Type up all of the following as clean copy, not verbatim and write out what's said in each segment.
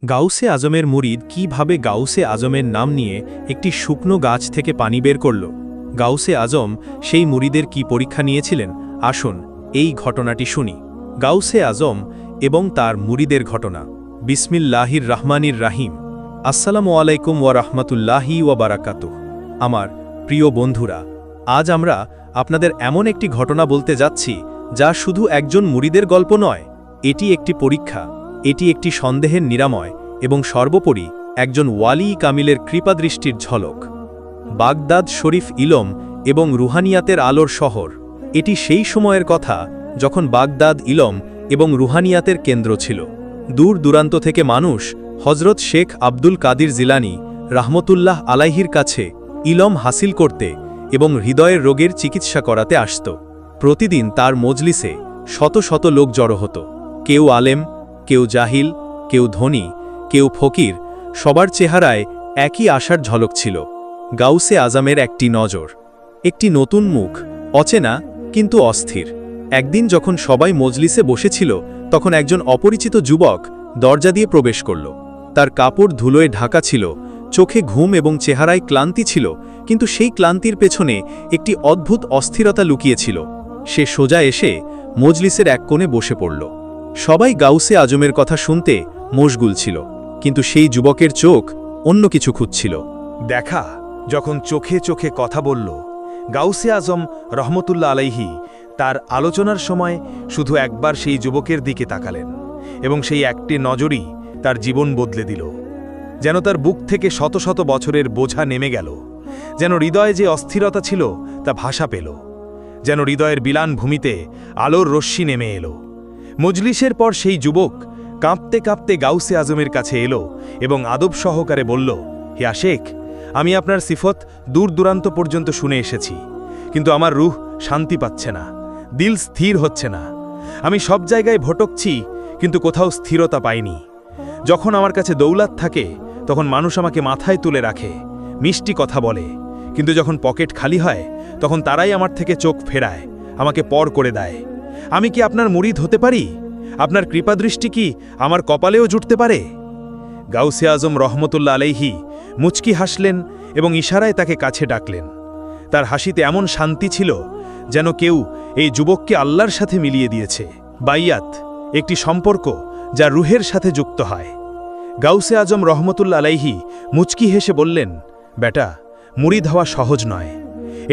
গাউসে আজমের মুরিদ কিভাবে গাউসে আজমের নাম নিয়ে একটি শুকনো গাছ থেকে পানি বের করল? গাউসে আজম সেই মুরিদের কি পরীক্ষা নিয়েছিলেন? আসুন এই ঘটনাটি শুনি। গাউসে আজম এবং তার মুরিদের ঘটনা। বিসমিল্লাহির রহমানির রাহিম। আসসালামু আলাইকুম ওয়া রাহমাতুল্লাহি ওয়া বারাকাতুহু। আমার প্রিয় বন্ধুরা, আজ আমরা আপনাদের এমন একটি ঘটনা বলতে যাচ্ছি যা শুধু একজন মুরিদের গল্প নয়, এটি একটি পরীক্ষা, এটি একটি সন্দেহের নিরাময় এবং সর্বোপরি একজন ওয়ালি কামিলের কৃপাদৃষ্টির ঝলক। বাগদাদ শরীফ ইলম এবং রুহানিয়াতের আলোর শহর। এটি সেই সময়ের কথা যখন বাগদাদ ইলম এবং রুহানিয়াতের কেন্দ্র ছিল। দূর দূরান্ত থেকে মানুষ হজরত শেখ আব্দুল কাদির জিলানী রাহমতুল্লাহ আলাইহির কাছে ইলম হাসিল করতে এবং হৃদয়ের রোগের চিকিৎসা করাতে আসত। প্রতিদিন তার মজলিসে শত শত লোক জড়ো হতো। কেউ আলেম, কেউ জাহিল, কেউ ধনী, কেউ ফকির, সবার চেহারায় একই আশার ঝলক ছিল। গাউসে আজমের একটি নজর, একটি নতুন মুখ, অচেনা কিন্তু অস্থির। একদিন যখন সবাই মজলিসে বসেছিল, তখন একজন অপরিচিত যুবক দরজা দিয়ে প্রবেশ করল। তার কাপড় ধুলোয় ঢাকা ছিল, চোখে ঘুম এবং চেহারায় ক্লান্তি ছিল, কিন্তু সেই ক্লান্তির পেছনে একটি অদ্ভুত অস্থিরতা লুকিয়েছিল। সে সোজা এসে মজলিসের এক কোণে বসে পড়ল। সবাই গাউসে আজমের কথা শুনতে মশগুল ছিল, কিন্তু সেই যুবকের চোখ অন্য কিছু খুঁজছিল। দেখা যখন চোখে চোখে কথা বলল, গাউসে আজম রহমতুল্লাহ আলাইহি তার আলোচনার সময় শুধু একবার সেই যুবকের দিকে তাকালেন, এবং সেই একটি নজরই তার জীবন বদলে দিল। যেন তার বুক থেকে শত শত বছরের বোঝা নেমে গেল, যেন হৃদয়ে যে অস্থিরতা ছিল তা ভাষা পেল, যেন হৃদয়ের বিলান ভূমিতে আলোর রশ্মি নেমে এলো। মজলিসের পর সেই যুবক কাঁপতে কাঁপতে গাউসে আজমের কাছে এলো এবং আদব সহকারে বলল, হে আশেখ, আমি আপনার সিফত দূর দূরান্ত পর্যন্ত শুনে এসেছি, কিন্তু আমার রুহ শান্তি পাচ্ছে না, দিল স্থির হচ্ছে না। আমি সব জায়গায় ভটকছি, কিন্তু কোথাও স্থিরতা পাইনি। যখন আমার কাছে দৌলত থাকে তখন মানুষ আমাকে মাথায় তুলে রাখে, মিষ্টি কথা বলে, কিন্তু যখন পকেট খালি হয় তখন তারাই আমার থেকে চোখ ফেরায়, আমাকে পর করে দেয়। আমি কি আপনার মুরিদ হতে পারি? আপনার কৃপাদৃষ্টি কি আমার কপালেও জুটতে পারে? গাউসে আজম রহমতুল্লাহ আলাইহি মুচকি হাসলেন এবং ইশারায় তাকে কাছে ডাকলেন। তার হাসিতে এমন শান্তি ছিল যেন কেউ এই যুবককে আল্লাহর সাথে মিলিয়ে দিয়েছে। বাইয়াত, একটি সম্পর্ক যা রুহের সাথে যুক্ত হয়। গাউসে আজম রহমতুল্লাহ আলাইহি মুচকি হেসে বললেন, বেটা, মুরিদ হওয়া সহজ নয়।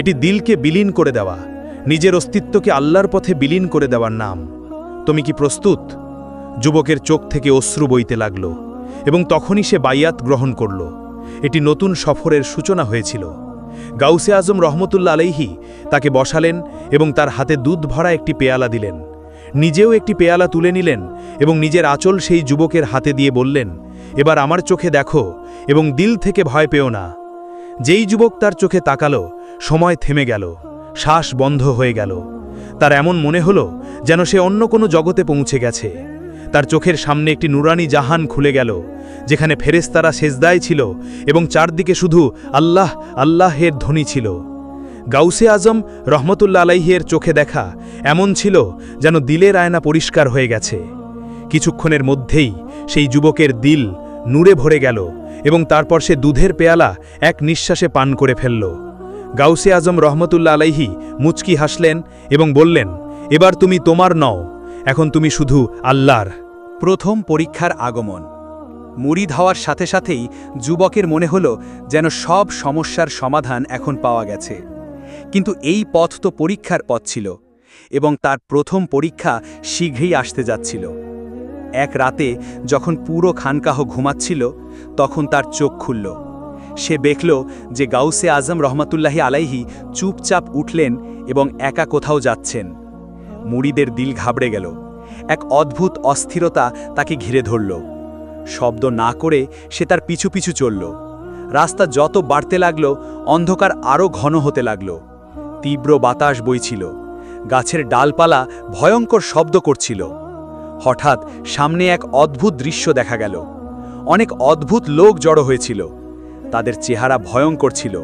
এটি দিলকে বিলীন করে দেওয়া, নিজের অস্তিত্বকে আল্লাহর পথে বিলীন করে দেওয়ার নাম। তুমি কি প্রস্তুত? যুবকের চোখ থেকে অশ্রু বইতে লাগল, এবং তখনই সে বাইয়াত গ্রহণ করল। এটি নতুন সফরের সূচনা হয়েছিল। গাউসে আজম রহমতুল্লাহ আলাইহি তাকে বসালেন এবং তার হাতে দুধ ভরা একটি পেয়ালা দিলেন। নিজেও একটি পেয়ালা তুলে নিলেন এবং নিজের আঁচল সেই যুবকের হাতে দিয়ে বললেন, এবার আমার চোখে দেখো এবং দিল থেকে ভয় পেও না। যেই যুবক তার চোখে তাকালো, সময় থেমে গেল, শ্বাস বন্ধ হয়ে গেল। তার এমন মনে হলো যেন সে অন্য কোনো জগতে পৌঁছে গেছে। তার চোখের সামনে একটি নুরানি জাহান খুলে গেল, যেখানে ফেরেশতারা সেজদায় ছিল এবং চারদিকে শুধু আল্লাহ আল্লাহের ধ্বনি ছিল। গাউসে আজম রহমতুল্লাহ আলাইহির চোখে দেখা এমন ছিল যেন দিলের আয়না পরিষ্কার হয়ে গেছে। কিছুক্ষণের মধ্যেই সেই যুবকের দিল নূরে ভরে গেল এবং তারপর সে দুধের পেয়ালা এক নিঃশ্বাসে পান করে ফেলল। গাউসে আজম রহমতুল্লাহ আলাইহি মুচকি হাসলেন এবং বললেন, এবার তুমি তোমার নও, এখন তুমি শুধু আল্লাহর। প্রথম পরীক্ষার আগমন। মুরিদ হওয়ার সাথে সাথেই যুবকের মনে হল যেন সব সমস্যার সমাধান এখন পাওয়া গেছে। কিন্তু এই পথ তো পরীক্ষার পথ ছিল, এবং তার প্রথম পরীক্ষা শীঘ্রই আসতে যাচ্ছিল। এক রাতে যখন পুরো খানকাহ ঘুমাচ্ছিল, তখন তার চোখ খুলল। সে দেখল যে গাউসে আজম রহমতুল্লাহি আলাইহি চুপচাপ উঠলেন এবং একা কোথাও যাচ্ছেন। মুরিদের দিল ঘাবড়ে গেল। এক অদ্ভুত অস্থিরতা তাকে ঘিরে ধরল। শব্দ না করে সে তার পিছু পিছু চলল। রাস্তা যত বাড়তে লাগল, অন্ধকার আরও ঘন হতে লাগল। তীব্র বাতাস বইছিল, গাছের ডালপালা ভয়ঙ্কর শব্দ করছিল। হঠাৎ সামনে এক অদ্ভুত দৃশ্য দেখা গেল। অনেক অদ্ভুত লোক জড়ো হয়েছিল। তাদের চেহারা ভয়ঙ্কর ছিল,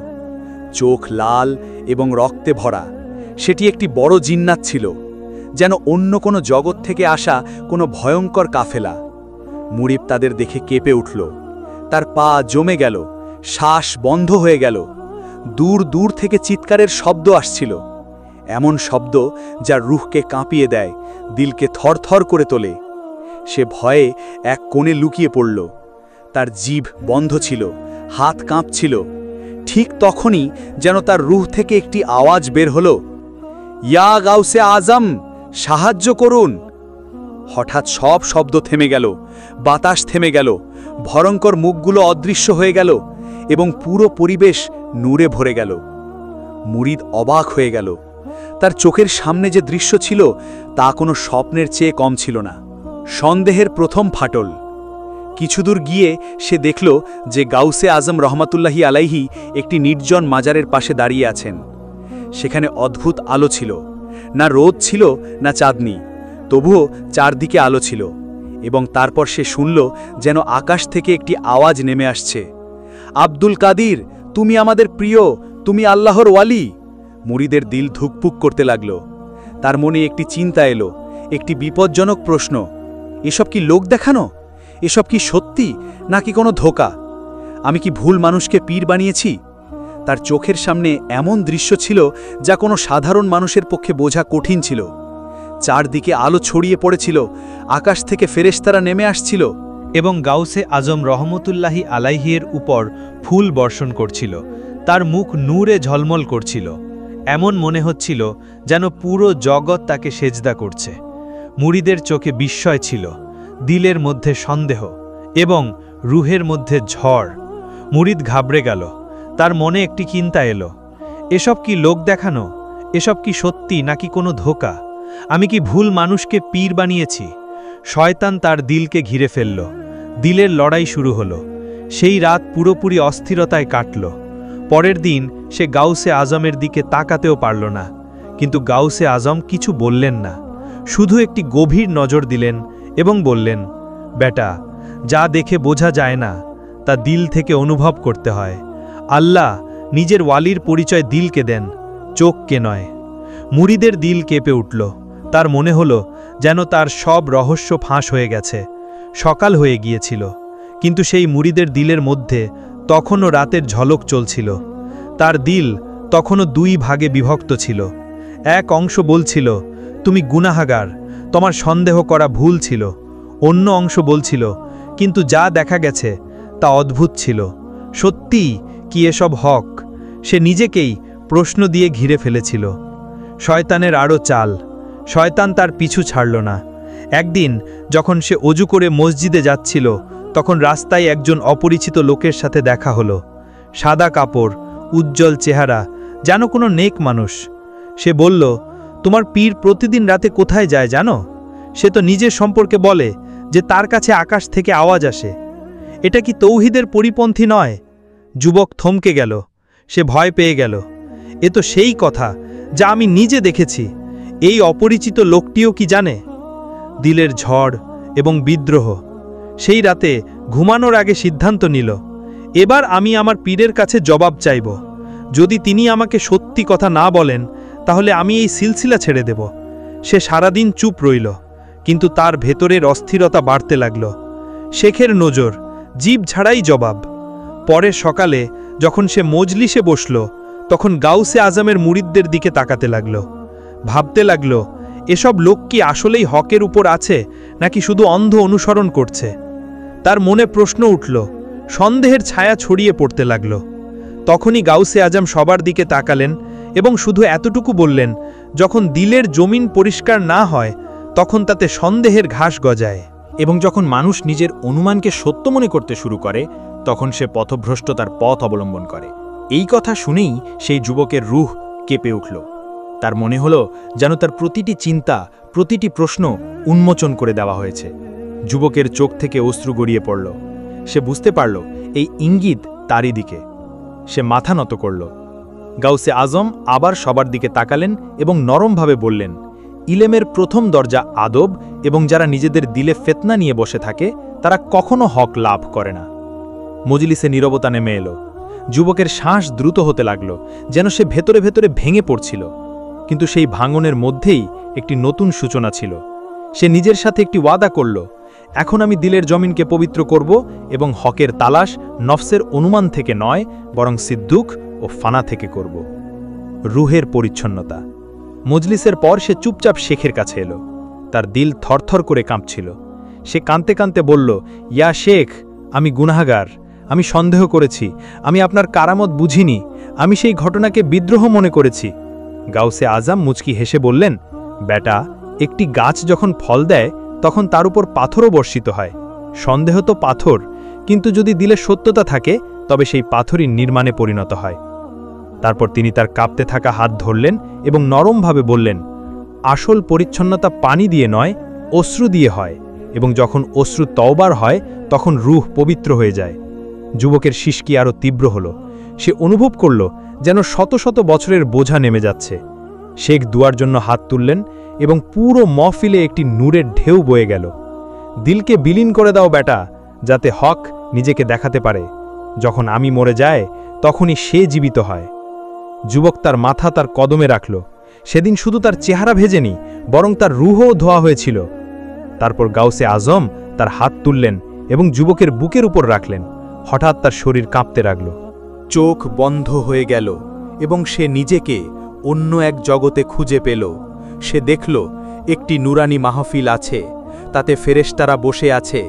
চোখ লাল এবং রক্তে ভরা। সেটি একটি বড় জিন্নাত ছিল, যেন অন্য কোনো জগৎ থেকে আসা কোনো ভয়ঙ্কর কাফেলা। মুরিদ তাদের দেখে কেঁপে উঠল। তার পা জমে গেল, শ্বাস বন্ধ হয়ে গেল। দূর দূর থেকে চিৎকারের শব্দ আসছিল, এমন শব্দ যা রুহকে কাঁপিয়ে দেয়, দিলকে থরথর করে তোলে। সে ভয়ে এক কোণে লুকিয়ে পড়ল। তার জিভ বন্ধ ছিল, হাত কাঁপছিল। ঠিক তখনই যেন তার রুহ থেকে একটি আওয়াজ বের হল, ইয়া গাউসে আজম, সাহায্য করুন। হঠাৎ সব শব্দ থেমে গেল, বাতাস থেমে গেল, ভয়ঙ্কর মুখগুলো অদৃশ্য হয়ে গেল এবং পুরো পরিবেশ নূরে ভরে গেল। মুরিদ অবাক হয়ে গেল। তার চোখের সামনে যে দৃশ্য ছিল তা কোনো স্বপ্নের চেয়ে কম ছিল না। সন্দেহের প্রথম ফাটল। কিছুদূর গিয়ে সে দেখল যে গাউসে আজম রহমাতুল্লাহি আলাইহি একটি নির্জন মাজারের পাশে দাঁড়িয়ে আছেন। সেখানে অদ্ভুত আলো ছিল, না রোদ ছিল না চাঁদনি, তবুও চারদিকে আলো ছিল। এবং তারপর সে শুনল যেন আকাশ থেকে একটি আওয়াজ নেমে আসছে, আব্দুল কাদির, তুমি আমাদের প্রিয়, তুমি আল্লাহর ওয়ালি। মুরিদের দিল ধুকপুক করতে লাগল। তার মনে একটি চিন্তা এলো, একটি বিপজ্জনক প্রশ্ন, এসব কি লোক দেখানো? এসব কি সত্যি নাকি কোনো ধোঁকা? আমি কি ভুল মানুষকে পীর বানিয়েছি? তার চোখের সামনে এমন দৃশ্য ছিল যা কোনো সাধারণ মানুষের পক্ষে বোঝা কঠিন ছিল। চারদিকে আলো ছড়িয়ে পড়েছিল, আকাশ থেকে ফেরেশতারা নেমে আসছিল এবং গাউসে আজম রহমতুল্লাহি আলাইহির উপর ফুল বর্ষণ করছিল। তার মুখ নূরে ঝলমল করছিল, এমন মনে হচ্ছিল যেন পুরো জগৎ তাকে সেজদা করছে। মুরিদের চোখে বিস্ময় ছিল, দিলের মধ্যে সন্দেহ এবং রুহের মধ্যে ঝড়। মুরিদ ঘাবড়ে গেল। তার মনে একটি চিন্তা এলো, এসব কি লোক দেখানো? এসব কি সত্যি নাকি কোনো ধোঁকা? আমি কি ভুল মানুষকে পীর বানিয়েছি? শয়তান তার দিলকে ঘিরে ফেলল। দিলের লড়াই শুরু হলো। সেই রাত পুরোপুরি অস্থিরতায় কাটল। পরের দিন সে গাউসে আজমের দিকে তাকাতেও পারল না। কিন্তু গাউসে আজম কিছু বললেন না, শুধু একটি গভীর নজর দিলেন এবং বললেন, বেটা, যা দেখে বোঝা যায় না তা দিল থেকে অনুভব করতে হয়। আল্লাহ নিজের ওয়ালির পরিচয় দিলকে দেন, চোখকে নয়। মুরিদের দিল কেঁপে উঠল। তার মনে হলো যেন তার সব রহস্য ফাঁস হয়ে গেছে। সকাল হয়ে গিয়েছিল, কিন্তু সেই মুরিদের দিলের মধ্যে তখনও রাতের ঝলক চলছিল। তার দিল তখনও দুই ভাগে বিভক্ত ছিল। এক অংশ বলছিল, তুমি গুনাহাগার, তোমার সন্দেহ করা ভুল ছিল। অন্য অংশ বলছিল, কিন্তু যা দেখা গেছে তা অদ্ভুত ছিল। সত্যি কি এসব হক? সে নিজেকেই প্রশ্ন দিয়ে ঘিরে ফেলেছিল। শয়তানের আরও চাল। শয়তান তার পিছু ছাড়ল না। একদিন যখন সে অজু করে মসজিদে যাচ্ছিল, তখন রাস্তায় একজন অপরিচিত লোকের সাথে দেখা হলো। সাদা কাপড়, উজ্জ্বল চেহারা, যেন কোনো নেক মানুষ। সে বলল, তোমার পীর প্রতিদিন রাতে কোথায় যায় জানো? সে তো নিজের সম্পর্কে বলে যে তার কাছে আকাশ থেকে আওয়াজ আসে। এটা কি তৌহিদের পরিপন্থী নয়? যুবক থমকে গেল। সে ভয় পেয়ে গেল। এ তো সেই কথা যা আমি নিজে দেখেছি। এই অপরিচিত লোকটিও কি জানে? দিলের ঝড় এবং বিদ্রোহ। সেই রাতে ঘুমানোর আগে সিদ্ধান্ত নিল, এবার আমি আমার পীরের কাছে জবাব চাইব। যদি তিনি আমাকে সত্যি কথা না বলেন, তাহলে আমি এই সিলসিলা ছেড়ে দেব। সে সারাদিন চুপ রইল, কিন্তু তার ভেতরের অস্থিরতা বাড়তে লাগল। শেখের নজর, জিভ ছাড়াই জবাব। পরের সকালে যখন সে মজলিসে বসল, তখন গাউসে আজমের মুরিদদের দিকে তাকাতে লাগল। ভাবতে লাগল, এসব লোক কি আসলেই হকের উপর আছে নাকি শুধু অন্ধ অনুসরণ করছে? তার মনে প্রশ্ন উঠল, সন্দেহের ছায়া ছড়িয়ে পড়তে লাগল। তখনই গাউসে আজম সবার দিকে তাকালেন এবং শুধু এতটুকু বললেন, যখন দিলের জমিন পরিষ্কার না হয় তখন তাতে সন্দেহের ঘাস গজায়। এবং যখন মানুষ নিজের অনুমানকে সত্য মনে করতে শুরু করে, তখন সে পথভ্রষ্টতার পথ অবলম্বন করে। এই কথা শুনেই সেই যুবকের রুহ কেঁপে উঠল। তার মনে হলো যেন তার প্রতিটি চিন্তা, প্রতিটি প্রশ্ন উন্মোচন করে দেওয়া হয়েছে। যুবকের চোখ থেকে অশ্রু গড়িয়ে পড়ল। সে বুঝতে পারল এই ইঙ্গিত তারই দিকে। সে মাথা নত করল। গাউসে আজম আবার সবার দিকে তাকালেন এবং নরমভাবে বললেন, ইলেমের প্রথম দরজা আদব, এবং যারা নিজেদের দিলে ফেতনা নিয়ে বসে থাকে তারা কখনো হক লাভ করে না। মজলিসে নীরবতা নেমে এলো। যুবকের শ্বাস দ্রুত হতে লাগল, যেন সে ভেতরে ভেতরে ভেঙে পড়ছিল। কিন্তু সেই ভাঙনের মধ্যেই একটি নতুন সূচনা ছিল। সে নিজের সাথে একটি ওয়াদা করল, এখন আমি দিলের জমিনকে পবিত্র করব এবং হকের তালাশ নফসের অনুমান থেকে নয়, বরং সিদ্দুক ও ফানা থেকে করব। রুহের পরিচ্ছন্নতা। মজলিসের পর সে চুপচাপ শেখের কাছে এলো। তার দিল থরথর করে কাঁপছিল। সে কাঁদতে কাঁদতে বলল, ইয়া শেখ, আমি গুনাহগার, আমি সন্দেহ করেছি, আমি আপনার কারামত বুঝিনি, আমি সেই ঘটনাকে বিদ্রোহ মনে করেছি। গাউসে আজম মুচকি হেসে বললেন, বেটা, একটি গাছ যখন ফল দেয় তখন তার উপর পাথরও বর্ষিত হয়। সন্দেহ তো পাথর, কিন্তু যদি দিলে সত্যতা থাকে তবে সেই পাথরই নির্মাণে পরিণত হয়। তারপর তিনি তার কাঁপতে থাকা হাত ধরলেন এবং নরমভাবে বললেন, আসল পরিচ্ছন্নতা পানি দিয়ে নয়, অশ্রু দিয়ে হয়, এবং যখন অশ্রু তওবার হয় তখন রূহ পবিত্র হয়ে যায়। যুবকের শিশকি আরও তীব্র হল। সে অনুভব করল যেন শত শত বছরের বোঝা নেমে যাচ্ছে। শেখ দুয়ার জন্য হাত তুললেন এবং পুরো মহফিলে একটি নূরের ঢেউ বয়ে গেল। দিলকে বিলীন করে দাও বেটা, যাতে হক নিজেকে দেখাতে পারে। যখন আমি মরে যায় তখনই সে জীবিত হয়। যুবক তার মাথা তার কদমে রাখল। সেদিন শুধু তার চেহারা ভেজেনি, বরং তার রুহও ধোয়া হয়েছিল। তারপর গাউসে আজম তার হাত তুললেন এবং যুবকের বুকের উপর রাখলেন। হঠাৎ তার শরীর কাঁপতে লাগল। চোখ বন্ধ হয়ে গেল এবং সে নিজেকে অন্য এক জগতে খুঁজে পেল। সে দেখল একটি নুরানি মাহফিল আছে, তাতে ফেরেশতারা বসে আছে।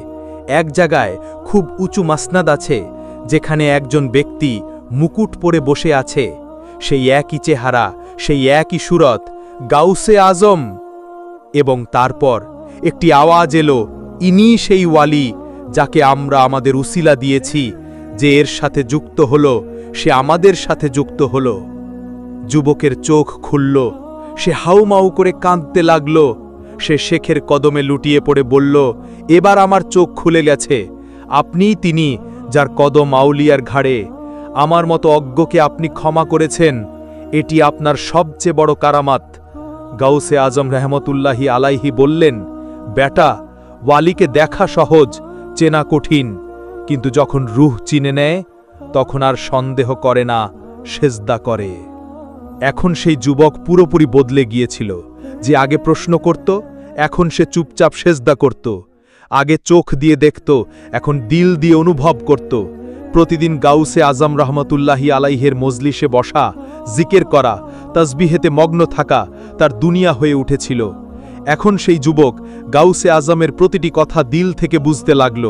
এক জায়গায় খুব উঁচু মাসনাদ আছে, যেখানে একজন ব্যক্তি মুকুট পরে বসে আছে। সেই একই চেহারা, সেই একই সুরত, গাউসে আজম। এবং তারপর একটি আওয়াজ এলো, ইনি সেই ওয়ালি যাকে আমরা আমাদের উসিলা দিয়েছি, যে এর সাথে যুক্ত হলো সে আমাদের সাথে যুক্ত হলো। যুবকের চোখ খুলল। সে হাউমাউ করে কাঁদতে লাগল। সে শেখের কদমে লুটিয়ে পড়ে বলল, এবার আমার চোখ খুলে গেছে। আপনিই তিনি যার কদম আউলিয়ার ঘাড়ে। আমার মতো অজ্ঞকে আপনি ক্ষমা করেছেন। এটি আপনার সবচেয়ে বড় কারামাত। গাউসে আজম রহমতুল্লাহি আলাইহি বললেন, বেটা, ওয়ালিকে দেখা সহজ, চেনা কঠিন, কিন্তু যখন রূহ চিনে নেয় তখন আর সন্দেহ করে না, সেজদা করে। এখন সেই যুবক পুরোপুরি বদলে গিয়েছিল। যে আগে প্রশ্ন করত, এখন সে চুপচাপ সেজদা করত। আগে চোখ দিয়ে দেখত, এখন দিল দিয়ে অনুভব করত। প্রতিদিন গাউসে আজম রহমতুল্লাহি আলাইহের মজলিসে বসা, জিকের করা, তাসবিহেতে মগ্ন থাকা তার দুনিয়া হয়ে উঠেছিল। এখন সেই যুবক গাউসে আজমের প্রতিটি কথা দিল থেকে বুঝতে লাগল।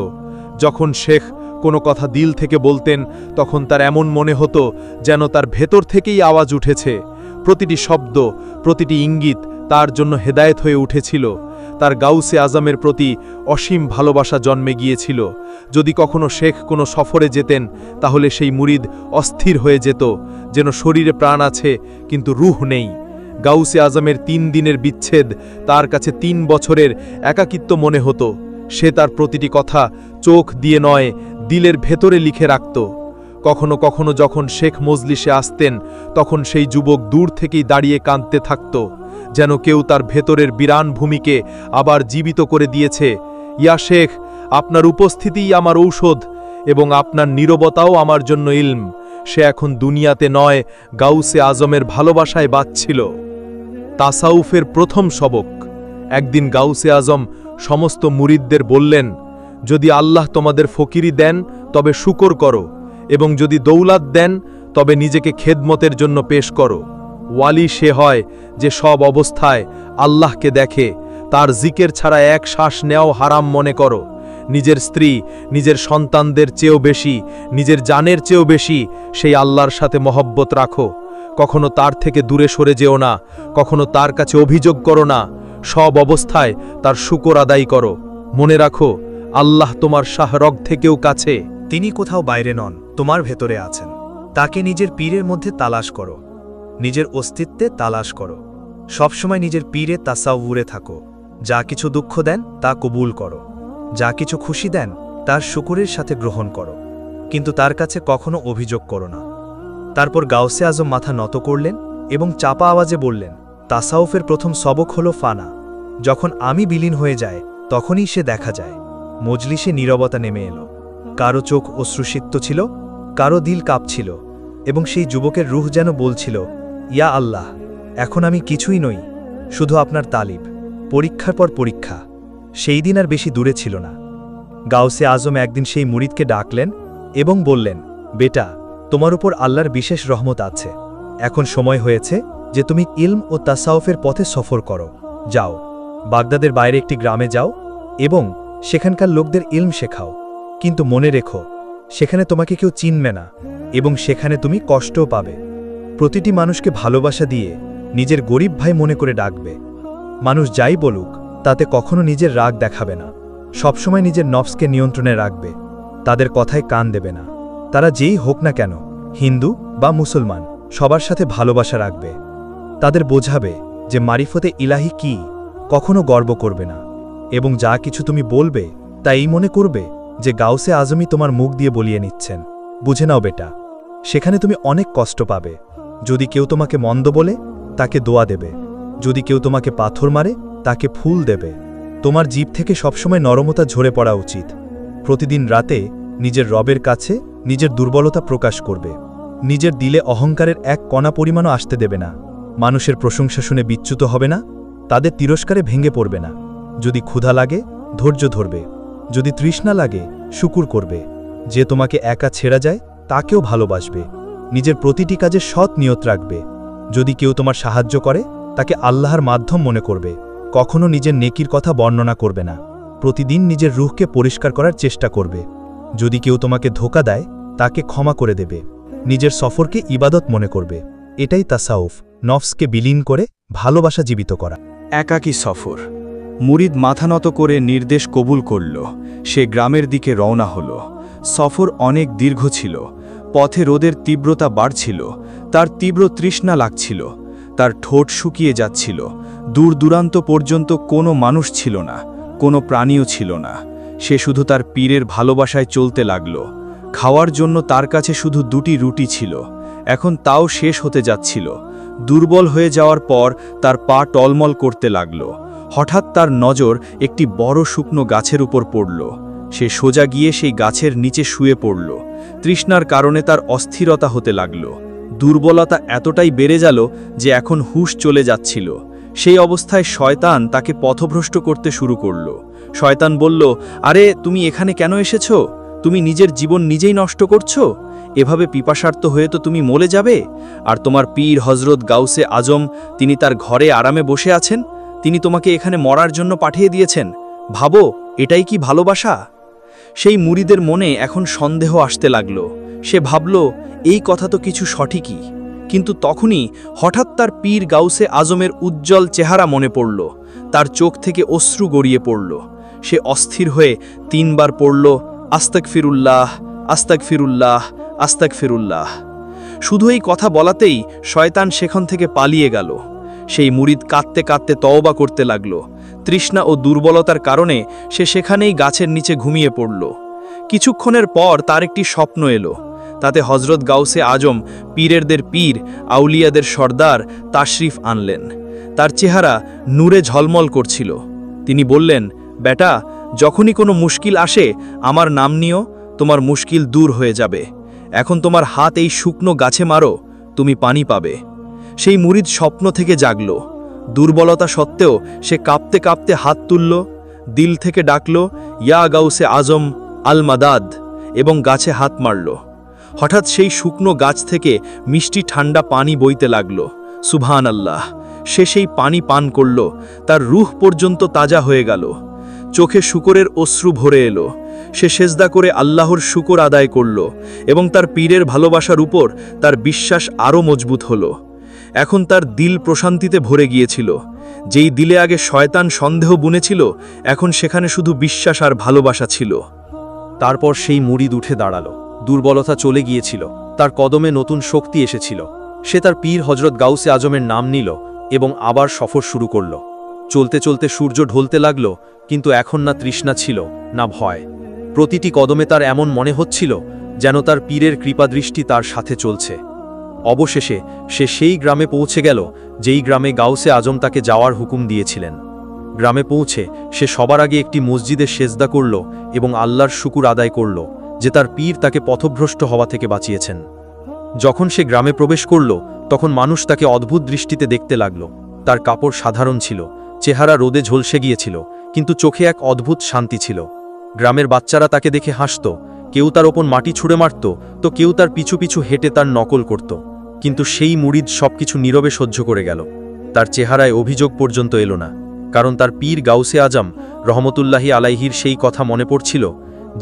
যখন শেখ কোনো কথা দিল থেকে বলতেন তখন তার এমন মনে হতো যেন তার ভেতর থেকেই আওয়াজ উঠেছে। প্রতিটি শব্দ, প্রতিটি ইঙ্গিত তার জন্য হেদায়েত হয়ে উঠেছিল। তার গাউসে আজমের প্রতি অসীম ভালোবাসা জন্মে গিয়েছিল। যদি কখনো শেখ কোনো সফরে যেতেন তাহলে সেই মুরিদ অস্থির হয়ে যেত, যেন শরীরে প্রাণ আছে কিন্তু রূহ নেই। গাউসে আজমের ৩ দিনের বিচ্ছেদ তার কাছে ৩ বছরের একাকিত্ব মনে হতো। সে তার প্রতিটি কথা চোখ দিয়ে নয়, দিলের ভেতরে লিখে রাখত। কখনো কখনো যখন শেখ মজলিসে আসতেন তখন সেই যুবক দূর থেকেই দাঁড়িয়ে কাঁদতে থাকত, যেন কেউ তার ভেতরের বিরান ভূমিকে আবার জীবিত করে দিয়েছে। ইয়া শেখ, আপনার উপস্থিতিই আমার ঔষধ এবং আপনার নীরবতাও আমার জন্য ইলম। সে এখন দুনিয়াতে নয়, গাউসে আজমের ভালোবাসায় বাঁচছিল। তাসাউফের প্রথম সবক। একদিন গাউসে আজম সমস্ত মুরিদদের বললেন, যদি আল্লাহ তোমাদের ফকিরি দেন তবে শুকর করো, এবং যদি দৌলাত দেন তবে নিজেকে খেদমতের জন্য পেশ করো। ওয়ালি সে হয় যে সব অবস্থায় আল্লাহকে দেখে, তার জিকের ছাড়া এক শ্বাস নেওয়াও হারাম মনে করো। নিজের স্ত্রী, নিজের সন্তানদের চেয়েও বেশি, নিজের জানের চেয়েও বেশি সেই আল্লাহর সাথে মহব্বত রাখো। কখনো তার থেকে দূরে সরে যেও না, কখনো তার কাছে অভিযোগ করো না। সব অবস্থায় তার শুকর আদায় করো। মনে রাখো, আল্লাহ তোমার শাহরগ থেকেও কাছে। তিনি কোথাও বাইরে নন, তোমার ভেতরে আছেন। তাকে নিজের পীরের মধ্যে তালাশ করো, নিজের অস্তিত্বে তালাশ করো। সবসময় নিজের পীরে তাসাউরে থাকো। যা কিছু দুঃখ দেন তা কবুল করো, যা কিছু খুশি দেন তার শুকুরের সাথে গ্রহণ করো, কিন্তু তার কাছে কখনো অভিযোগ করো না। তারপর গাউসে আজম মাথা নত করলেন এবং চাপা আওয়াজে বললেন, তাসাউফের প্রথম সবক হলো ফানা। যখন আমি বিলীন হয়ে যায় তখনই সে দেখা যায়। মজলিসে নীরবতা নেমে এলো। কারো চোখ অশ্রুসিক্ত ছিল, কারো দিল কাঁপছিল, এবং সেই যুবকের রূহ যেন বলছিল, ইয়া আল্লাহ, এখন আমি কিছুই নই, শুধু আপনার তালিব। পরীক্ষার পর পরীক্ষা। সেই দিন আর বেশি দূরে ছিল না। গাউসে আজম একদিন সেই মুরিদকে ডাকলেন এবং বললেন, বেটা, তোমার উপর আল্লাহর বিশেষ রহমত আছে। এখন সময় হয়েছে যে তুমি ইলম ও তাসাউফের পথে সফর করো। যাও, বাগদাদের বাইরে একটি গ্রামে যাও এবং সেখানকার লোকদের ইলম শেখাও। কিন্তু মনে রেখো, সেখানে তোমাকে কেউ চিনবে না এবং সেখানে তুমি কষ্টও পাবে। প্রতিটি মানুষকে ভালোবাসা দিয়ে নিজের গরিব ভাই মনে করে ডাকবে। মানুষ যাই বলুক তাতে কখনো নিজের রাগ দেখাবে না। সবসময় নিজের নফসকে নিয়ন্ত্রণে রাখবে। তাদের কথায় কান দেবে না। তারা যেই হোক না কেন, হিন্দু বা মুসলমান, সবার সাথে ভালোবাসা রাখবে। তাদের বোঝাবে যে মারিফতে ইলাহি কি, কখনো গর্ব করবে না। এবং যা কিছু তুমি বলবে তা এই মনে করবে যে গাউসে আজমই তোমার মুখ দিয়ে বলিয়ে নিচ্ছেন। বুঝে নাও বেটা, সেখানে তুমি অনেক কষ্ট পাবে। যদি কেউ তোমাকে মন্দ বলে, তাকে দোয়া দেবে। যদি কেউ তোমাকে পাথর মারে, তাকে ফুল দেবে। তোমার জিভ থেকে সবসময় নরমতা ঝরে পড়া উচিত। প্রতিদিন রাতে নিজের রবের কাছে নিজের দুর্বলতা প্রকাশ করবে। নিজের দিলে অহংকারের এক কণা পরিমাণও আসতে দেবে না। মানুষের প্রশংসা শুনে বিচ্যুত হবে না। তাদের তিরস্কারে ভেঙে পড়বে না। যদি ক্ষুধা লাগে, ধৈর্য ধরবে। যদি তৃষ্ণা লাগে, শুকুর করবে। যে তোমাকে একা ছেড়া যায়, তাকেও ভালোবাসবে। নিজের প্রতিটি কাজে সৎ নিয়ত রাখবে। যদি কেউ তোমার সাহায্য করে, তাকে আল্লাহর মাধ্যম মনে করবে। কখনো নিজের নেকির কথা বর্ণনা করবে না। প্রতিদিন নিজের রুহকে পরিষ্কার করার চেষ্টা করবে। যদি কেউ তোমাকে ধোঁকা দেয়, তাকে ক্ষমা করে দেবে। নিজের সফরকে ইবাদত মনে করবে। এটাই তাসাউফ, নফসকে বিলীন করে ভালোবাসা জীবিত করা। একাকী সফর। মুরিদ মাথা নত করে নির্দেশ কবুল করল। সে গ্রামের দিকে রওনা হল। সফর অনেক দীর্ঘ ছিল। পথে রোদের তীব্রতা বাড়ছিল। তার তীব্র তৃষ্ণা লাগছিল। তার ঠোঁট শুকিয়ে যাচ্ছিল। দূর দূরান্ত পর্যন্ত কোনো মানুষ ছিল না, কোনো প্রাণীও ছিল না। সে শুধু তার পীরের ভালোবাসায় চলতে লাগল। খাওয়ার জন্য তার কাছে শুধু 2টি রুটি ছিল। এখন তাও শেষ হতে যাচ্ছিল। দুর্বল হয়ে যাওয়ার পর তার পা টলমল করতে লাগল। হঠাৎ তার নজর একটি বড় শুকনো গাছের উপর পড়ল। সে সোজা গিয়ে সেই গাছের নিচে শুয়ে পড়ল। তৃষ্ণার কারণে তার অস্থিরতা হতে লাগল। দুর্বলতা এতটাই বেড়ে গেল যে এখন হুঁশ চলে যাচ্ছিল। সেই অবস্থায় শয়তান তাকে পথভ্রষ্ট করতে শুরু করল। শয়তান বলল, আরে তুমি এখানে কেন এসেছ? তুমি নিজের জীবন নিজেই নষ্ট করছো। এভাবে পিপাসার্ত হয়ে তো তুমি মরে যাবে। আর তোমার পীর হজরত গাউসে আজম, তিনি তার ঘরে আরামে বসে আছেন। তিনি তোমাকে এখানে মরার জন্য পাঠিয়ে দিয়েছেন। ভাবো, এটাই কি ভালোবাসা? সেই মুরিদের মনে এখন সন্দেহ আসতে লাগল। সে ভাবল, এই কথা তো কিছু সঠিকই। কিন্তু তখনই হঠাৎ তার পীর গাউসে আজমের উজ্জ্বল চেহারা মনে পড়ল। তার চোখ থেকে অশ্রু গড়িয়ে পড়ল। সে অস্থির হয়ে 3 বার পড়ল, আস্তাগফিরুল্লাহ, আস্তাগফিরুল্লাহ, আস্তাগফিরুল্লাহ। শুধু এই কথা বলাতেই শয়তান সেখান থেকে পালিয়ে গেল। সেই মুরিদ কাঁদতে কাঁদতে তওবা করতে লাগল। তৃষ্ণা ও দুর্বলতার কারণে সে সেখানেই গাছের নিচে ঘুমিয়ে পড়ল। কিছুক্ষণের পর তার একটি স্বপ্ন এলো। তাতে হজরত গাউসে আজম, পীরেরদের পীর, আউলিয়াদের সর্দার তাশরিফ আনলেন। তার চেহারা নূরে ঝলমল করছিল। তিনি বললেন, বেটা, যখনই কোনো মুশকিল আসে আমার নাম নিও, তোমার মুশকিল দূর হয়ে যাবে। এখন তোমার হাত এই শুকনো গাছে মারো, তুমি পানি পাবে। সেই মুরিদ স্বপ্ন থেকে জাগল। দুর্বলতা সত্ত্বেও সে কাঁপতে কাঁপতে হাত তুলল, দিল থেকে ডাকল, ইয়া গাউসে আজম আল মাদাদ, এবং গাছে হাত মারল। হঠাৎ সেই শুকনো গাছ থেকে মিষ্টি ঠান্ডা পানি বইতে লাগল। সুবহান আল্লাহ! সে সেই পানি পান করল। তার রূহ পর্যন্ত তাজা হয়ে গেল। চোখে শুকরের অশ্রু ভরে এলো। সে সেজদা করে আল্লাহর শুকর আদায় করল এবং তার পীরের ভালোবাসার উপর তার বিশ্বাস আরও মজবুত হল। এখন তার দিল প্রশান্তিতে ভরে গিয়েছিল। যেই দিলে আগে শয়তান সন্দেহ বুনেছিল, এখন সেখানে শুধু বিশ্বাস আর ভালোবাসা ছিল। তারপর সেই মুরিদ উঠে দাঁড়ালো। দুর্বলতা চলে গিয়েছিল। তার কদমে নতুন শক্তি এসেছিল। সে তার পীর হজরত গাউসে আজমের নাম নিল এবং আবার সফর শুরু করল। চলতে চলতে সূর্য ঢলতে লাগল, কিন্তু এখন না তৃষ্ণা ছিল, না ভয়। প্রতিটি কদমে তার এমন মনে হচ্ছিল যেন তার পীরের কৃপাদৃষ্টি তার সাথে চলছে। অবশেষে সে সেই গ্রামে পৌঁছে গেল যেই গ্রামে গাউসে আজম তাকে যাওয়ার হুকুম দিয়েছিলেন। গ্রামে পৌঁছে সে সবার আগে একটি মসজিদে সেজদা করল এবং আল্লাহর শুকুর আদায় করল যে তার পীর তাকে পথভ্রষ্ট হওয়া থেকে বাঁচিয়েছেন। যখন সে গ্রামে প্রবেশ করল, তখন মানুষ তাকে অদ্ভুত দৃষ্টিতে দেখতে লাগল। তার কাপড় সাধারণ ছিল, চেহারা রোদে ঝলসে গিয়েছিল, কিন্তু চোখে এক অদ্ভুত শান্তি ছিল। গ্রামের বাচ্চারা তাকে দেখে হাসত, কেউ তার ওপর মাটি ছুঁড়ে মারত, তো কেউ তার পিছু পিছু হেঁটে তার নকল করত। কিন্তু সেই মুরিদ সবকিছু নীরবে সহ্য করে গেল। তার চেহারায় অভিযোগ পর্যন্ত এলো না, কারণ তার পীর গাউসে আজম রহমতুল্লাহি আলাইহির সেই কথা মনে পড়ছিল,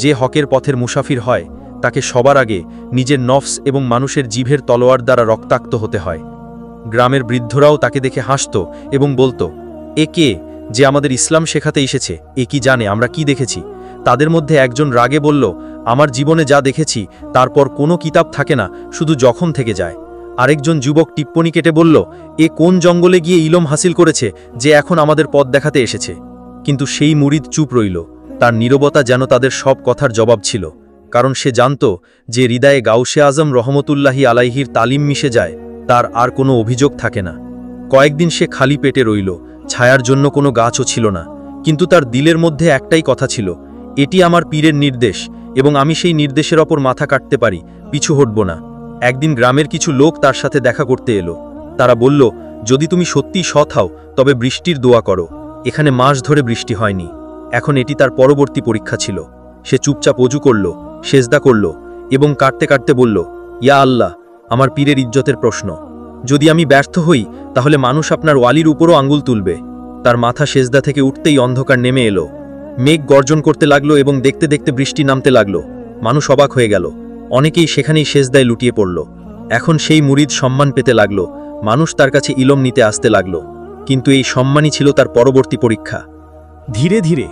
যে হকের পথের মুসাফির হয় তাকে সবার আগে নিজের নফস এবং মানুষের জিভের তলোয়ার দ্বারা রক্তাক্ত হতে হয়। গ্রামের বৃদ্ধরাও তাকে দেখে হাসত এবং বলতো, এ কে যে আমাদের ইসলাম শেখাতে এসেছে, এ কি জানে আমরা কি দেখেছি? তাদের মধ্যে একজন রাগে বলল, আমার জীবনে যা দেখেছি তারপর কোনো কিতাব থাকে না, শুধু জখম থেকে যায়। আরেকজন যুবক টিপ্পনি কেটে বলল, এ কোন জঙ্গলে গিয়ে ইলম হাসিল করেছে যে এখন আমাদের পথ দেখাতে এসেছে? কিন্তু সেই মুরিদ চুপ রইল। তার নীরবতা যেন তাদের সব কথার জবাব ছিল, কারণ সে জানত যে হৃদয়ে গাউসে আজম রহমতুল্লাহি আলাইহির তালিম মিশে যায়, তার আর কোনো অভিযোগ থাকে না। কয়েকদিন সে খালি পেটে রইল, ছায়ার জন্য কোনো গাছও ছিল না, কিন্তু তার দিলের মধ্যে একটাই কথা ছিল, এটি আমার পীরের নির্দেশ এবং আমি সেই নির্দেশের ওপর মাথা কাটতে পারি, পিছু হটব না। একদিন গ্রামের কিছু লোক তার সাথে দেখা করতে এলো। তারা বলল, যদি তুমি সত্যিই সৎ হও তবে বৃষ্টির দোয়া করো। এখানে মাস ধরে বৃষ্টি হয়নি। এখন এটি তার পরবর্তী পরীক্ষা ছিল। সে চুপচাপ অজু করল, সেজদা করল এবং কাটতে কাটতে বলল, ইয়া আল্লাহ, আমার পীরের ইজ্জতের প্রশ্ন। যদি আমি ব্যর্থ হই তাহলে মানুষ আপনার ওয়ালির উপরও আঙ্গুল তুলবে। তার মাথা সেজদা থেকে উঠতেই অন্ধকার নেমে এলো। মেঘ গর্জন করতে লাগলো এবং দেখতে দেখতে বৃষ্টি নামতে লাগলো। মানুষ অবাক হয়ে গেল। অনেকেই সেখানেই সেজদায় লুটিয়ে পড়ল। এখন সেই মুরিদ সম্মান পেতে লাগলো, মানুষ তার কাছে ইলম নিতে আসতে লাগলো। কিন্তু এই সম্মানই ছিল তার পরবর্তী পরীক্ষা। ধীরে ধীরে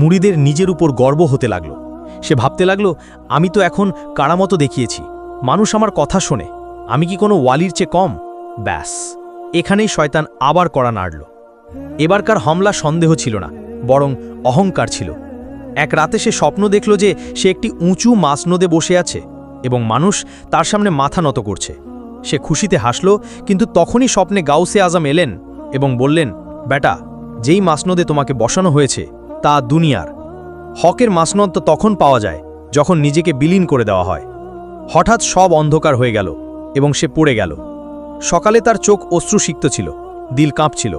মুরিদের নিজের উপর গর্ব হতে লাগল। সে ভাবতে লাগলো, আমি তো এখন কারামতো দেখিয়েছি, মানুষ আমার কথা শোনে, আমি কি কোনো ওয়ালির চেয়ে কম? ব্যাস, এখানেই শয়তান আবার কড়া নাড়ল। এবারকার হামলা সন্দেহ ছিল না, বরং অহংকার ছিল। এক রাতে সে স্বপ্ন দেখল যে সে একটি উঁচু মাসনদে বসে আছে এবং মানুষ তার সামনে মাথা নত করছে। সে খুশিতে হাসল, কিন্তু তখনই স্বপ্নে গাউসে আজম এলেন এবং বললেন, বেটা, যেই মাসনদে তোমাকে বসানো হয়েছে তা দুনিয়ার। হকের মাসনদ তো তখন পাওয়া যায় যখন নিজেকে বিলীন করে দেওয়া হয়। হঠাৎ সব অন্ধকার হয়ে গেল এবং সে পড়ে গেল। সকালে তার চোখ অশ্রুসিক্ত ছিল, দিল কাঁপছিল।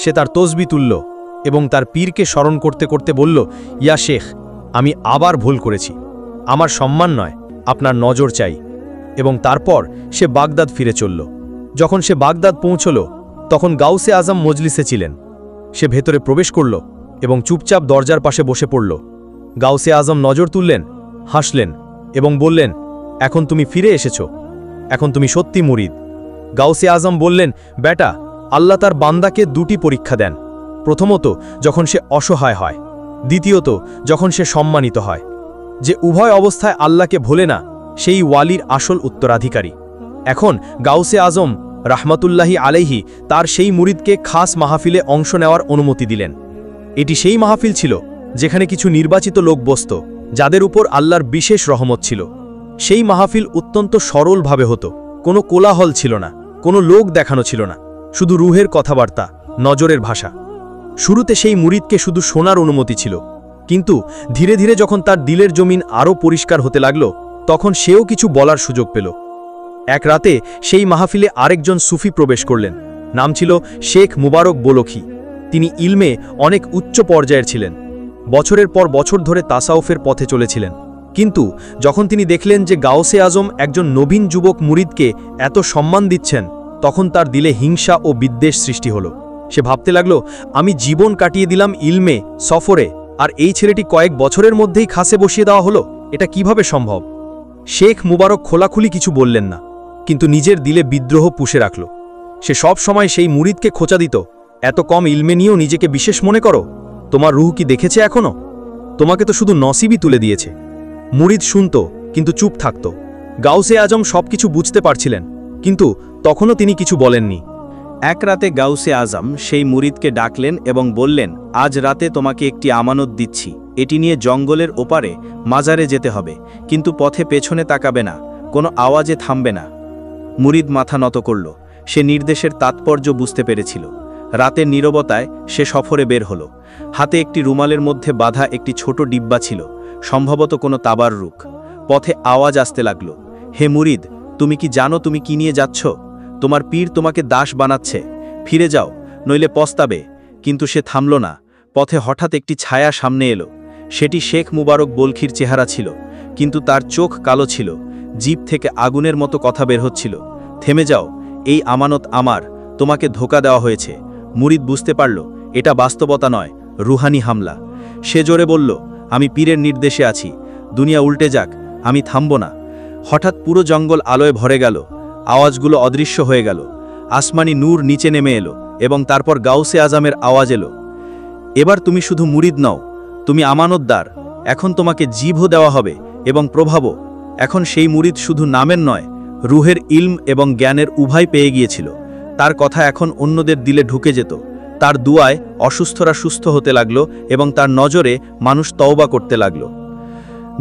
সে তার তসবি তুলল এবং তার পীরকে স্মরণ করতে করতে বলল, ইয়া শেখ, আমি আবার ভুল করেছি, আমার সম্মান নয়, আপনার নজর চাই। এবং তারপর সে বাগদাদ ফিরে চলল। যখন সে বাগদাদ পৌঁছল তখন গাউসে আজম মজলিসে ছিলেন। সে ভেতরে প্রবেশ করল এবং চুপচাপ দরজার পাশে বসে পড়ল। গাউসে আজম নজর তুললেন, হাসলেন এবং বললেন, এখন তুমি ফিরে এসেছ, এখন তুমি সত্যি মুরিদ। গাউসে আজম বললেন, বেটা, আল্লাহ তার বান্দাকে দুটি পরীক্ষা দেন, প্রথমত যখন সে অসহায় হয়, দ্বিতীয়ত যখন সে সম্মানিত হয়। যে উভয় অবস্থায় আল্লাহকে ভোলে না সেই ওয়ালির আসল উত্তরাধিকারী। এখন গাউসে আজম রাহমাতুল্লাহি আলাইহি তার সেই মুরিদকে খাস মাহফিলে অংশ নেওয়ার অনুমতি দিলেন। এটি সেই মাহফিল ছিল যেখানে কিছু নির্বাচিত লোক বসত, যাদের উপর আল্লাহর বিশেষ রহমত ছিল। সেই মাহফিল অত্যন্ত সরলভাবে হতো, কোনো কোলাহল ছিল না, কোনো লোক দেখানো ছিল না, শুধু রুহের কথাবার্তা, নজরের ভাষা। শুরুতে সেই মুরিদকে শুধু শোনার অনুমতি ছিল, কিন্তু ধীরে ধীরে যখন তার দিলের জমিন আরও পরিষ্কার হতে লাগল তখন সেও কিছু বলার সুযোগ পেল। এক রাতে সেই মাহফিলে আরেকজন সুফি প্রবেশ করলেন। নাম ছিল শেখ মুবারক বোলখি। তিনি ইলমে অনেক উচ্চ পর্যায়ের ছিলেন, বছরের পর বছর ধরে তাসাউফের পথে চলেছিলেন। কিন্তু যখন তিনি দেখলেন যে গাউসে আজম একজন নবীন যুবক মুরিদকে এত সম্মান দিচ্ছেন, তখন তার দিলে হিংসা ও বিদ্বেষ সৃষ্টি হল। সে ভাবতে লাগল, আমি জীবন কাটিয়ে দিলাম ইলমে, সফরে, আর এই ছেলেটি কয়েক বছরের মধ্যেই খাসে বসিয়ে দেওয়া হলো, এটা কিভাবে সম্ভব? শেখ মুবারক খোলাখুলি কিছু বললেন না, কিন্তু নিজের দিলে বিদ্রোহ পুষে রাখল। সে সব সময় সেই মুরিদকে খোঁচা দিত, এত কম ইলমে নিয়েও নিজেকে বিশেষ মনে করো? তোমার রুহ কি দেখেছে এখনো? তোমাকে তো শুধু নসিবই তুলে দিয়েছে। মুরিদ শুনত কিন্তু চুপ থাকত। গাউসে আজম সবকিছু বুঝতে পারছিলেন, কিন্তু তখনও তিনি কিছু বলেননি। এক রাতে গাউসে আজম সেই মুরিদকে ডাকলেন এবং বললেন, আজ রাতে তোমাকে একটি আমানত দিচ্ছি, এটি নিয়ে জঙ্গলের ওপারে মাজারে যেতে হবে, কিন্তু পথে পেছনে তাকাবে না, কোনো আওয়াজে থামবে না। মুরিদ মাথা নত করল। সে নির্দেশের তাৎপর্য বুঝতে পেরেছিল। রাতের নীরবতায় সে সফরে বের হল। হাতে একটি রুমালের মধ্যে বাঁধা একটি ছোট ডিব্বা ছিল, সম্ভবত কোনো তাবার রুক। পথে আওয়াজ আসতে লাগল, হে মুরিদ, তুমি কি জানো তুমি কি নিয়ে যাচ্ছ? তোমার পীর তোমাকে দাস বানাচ্ছে, ফিরে যাও, নইলে পস্তাবে। কিন্তু সে থামল না। পথে হঠাৎ একটি ছায়া সামনে এলো। সেটি শেখ মুবারক বলখির চেহারা ছিল, কিন্তু তার চোখ কালো ছিল, জিভ থেকে আগুনের মতো কথা বের হচ্ছিল। থেমে যাও, এই আমানত আমার, তোমাকে ধোঁকা দেওয়া হয়েছে। মুরিদ বুঝতে পারল এটা বাস্তবতা নয়, রুহানি হামলা। সে জোরে বলল, আমি পীরের নির্দেশে আছি, দুনিয়া উল্টে যাক, আমি থামব না। হঠাৎ পুরো জঙ্গল আলোয় ভরে গেল, আওয়াজগুলো অদৃশ্য হয়ে গেল, আসমানি নূর নিচে নেমে এলো এবং তারপর গাউসে আজমের আওয়াজ এলো, এবার তুমি শুধু মুরিদ নও, তুমি আমানতদার, এখন তোমাকে জিভও দেওয়া হবে এবং প্রভাবও। এখন সেই মুরিদ শুধু নামের নয়, রুহের ইলম এবং জ্ঞানের উভয় পেয়ে গিয়েছিল। তার কথা এখন অন্যদের দিলে ঢুকে যেত। তার দুয়ায় অসুস্থরা সুস্থ হতে লাগল এবং তার নজরে মানুষ তওবা করতে লাগল।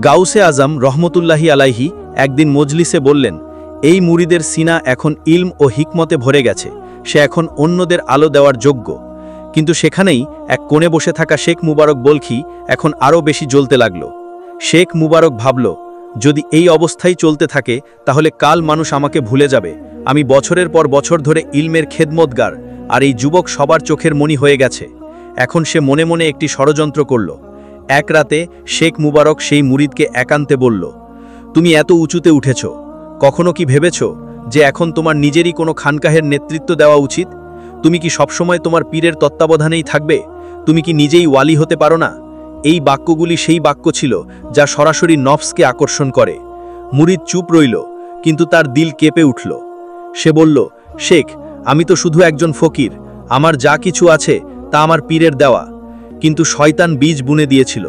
গাউসে আজম রহমতুল্লাহি আলাইহি একদিন মজলিসে বললেন, এই মুরিদের সিনা এখন ইলম ও হিকমতে ভরে গেছে, সে এখন অন্যদের আলো দেওয়ার যোগ্য। কিন্তু সেখানেই এক কোণে বসে থাকা শেখ মুবারক বলখি এখন আরও বেশি জ্বলতে লাগল। শেখ মুবারক ভাবল, যদি এই অবস্থায় চলতে থাকে তাহলে কাল মানুষ আমাকে ভুলে যাবে। আমি বছরের পর বছর ধরে ইলমের খেদমতগার, আর এই যুবক সবার চোখের মণি হয়ে গেছে। এখন সে মনে মনে একটি ষড়যন্ত্র করল। এক রাতে শেখ মুবারক সেই মুরিদকে একান্তে বলল, তুমি এত উঁচুতে উঠেছ, কখনো কি ভেবেছ যে এখন তোমার নিজেরই কোনো খানকাহের নেতৃত্ব দেওয়া উচিত? তুমি কি সবসময় তোমার পীরের তত্ত্বাবধানেই থাকবে? তুমি কি নিজেই ওয়ালি হতে পারো না? এই বাক্যগুলি সেই বাক্য ছিল যা সরাসরি নফসকে আকর্ষণ করে। মুরিদ চুপ রইল, কিন্তু তার দিল কেঁপে উঠল। সে বলল, শেখ, আমি তো শুধু একজন ফকির, আমার যা কিছু আছে তা আমার পীরের দেওয়া। কিন্তু শয়তান বীজ বুনে দিয়েছিল।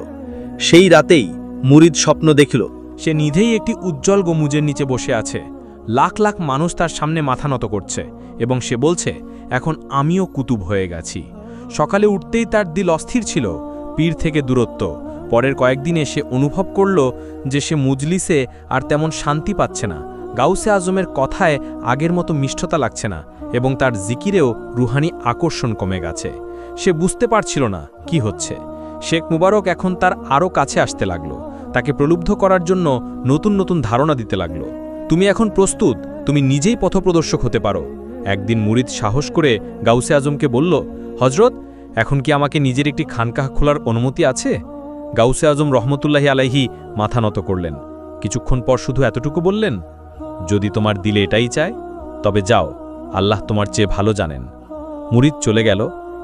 সেই রাতেই মুরিদ স্বপ্ন দেখল, সে নিধেই একটি উজ্জ্বল গম্বুজের নিচে বসে আছে, লাখ লাখ মানুষ তার সামনে মাথা নত করছে এবং সে বলছে, এখন আমিও কুতুব হয়ে গেছি। সকালে উঠতেই তার দিল অস্থির ছিল, পীর থেকে দূরত্ব। পরের কয়েকদিনে সে অনুভব করল যে সে মজলিসে আর তেমন শান্তি পাচ্ছে না, গাউসে আজমের কথায় আগের মতো মিষ্টতা লাগছে না এবং তার জিকিরেও রুহানি আকর্ষণ কমে গেছে। সে বুঝতে পারছিল না কি হচ্ছে। শেখ মুবারক এখন তার আরও কাছে আসতে লাগলো, তাকে প্রলুব্ধ করার জন্য নতুন নতুন ধারণা দিতে লাগলো। তুমি এখন প্রস্তুত, তুমি নিজেই পথপ্রদর্শক হতে পারো। একদিন মুরিদ সাহস করে গাউসে আজমকে বলল, হজরত, এখন কি আমাকে নিজের একটি খানকাহ খোলার অনুমতি আছে? গাউসে আজম রহমতুল্লাহি আলাইহি মাথা নত করলেন। কিছুক্ষণ পর শুধু এতটুকু বললেন, যদি তোমার দিলে এটাই চায় তবে যাও, আল্লাহ তোমার চেয়ে ভালো জানেন। মুরিদ চলে গেল,